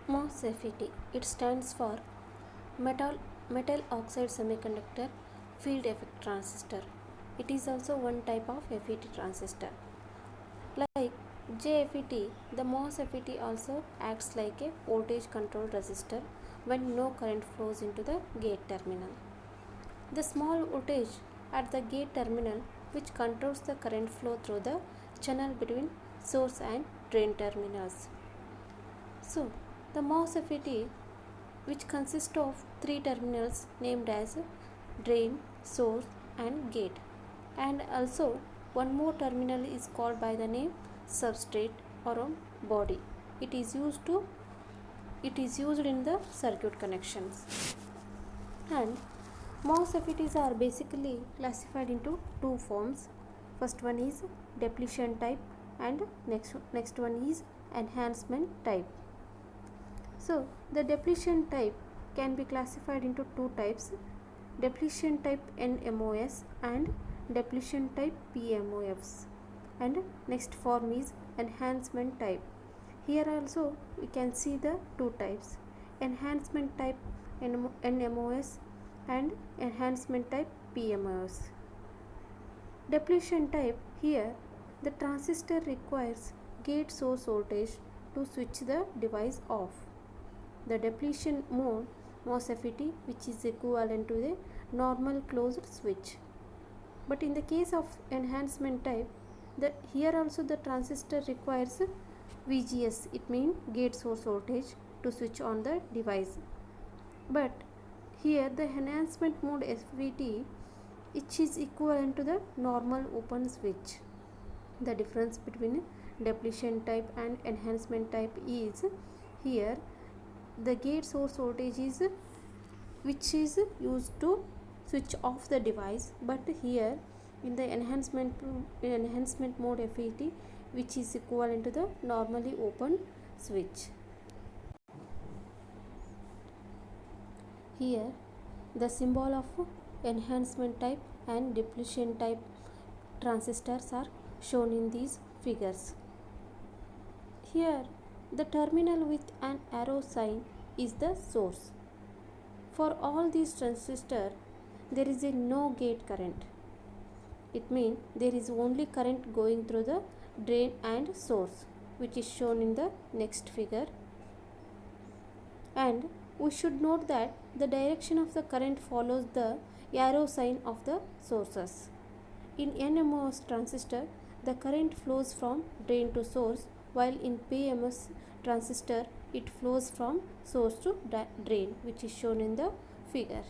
MOSFET. It stands for metal oxide semiconductor field effect transistor. It is also one type of FET transistor. Like JFET, the MOSFET also acts like a voltage controlled resistor when no current flows into the gate terminal. The small voltage at the gate terminal which controls the current flow through the channel between source and drain terminals. So, the MOSFET, which consists of three terminals named as drain, source and gate, and also one more terminal is called by the name substrate or body. It is used in the circuit connections. And MOSFETs are basically classified into two forms. First one is depletion type and next one is enhancement type. So the depletion type can be classified into two types: depletion type NMOS and depletion type PMOS. And next form is enhancement type. Here also we can see the two types: enhancement type NMOS and enhancement type PMOS. Depletion type, here the transistor requires gate source voltage to switch the device off. The depletion mode MOSFET, which is equivalent to the normal closed switch. But in the case of enhancement type, here also the transistor requires VGS, it means gate source voltage, to switch on the device. But here the enhancement mode FET, which is equivalent to the normal open switch. The difference between depletion type and enhancement type is, here the gate source voltage is which is used to switch off the device, but here in the enhancement mode FET, which is equivalent to the normally open switch. Here the symbol of enhancement type and depletion type transistors are shown in these figures. Here the terminal with an arrow sign is the source. For all these transistors there is a no gate current. It means there is only current going through the drain and source, which is shown in the next figure. And we should note that the direction of the current follows the arrow sign of the sources. In NMOS transistor, the current flows from drain to source, while in PMOS transistor, it flows from source to drain, which is shown in the figure.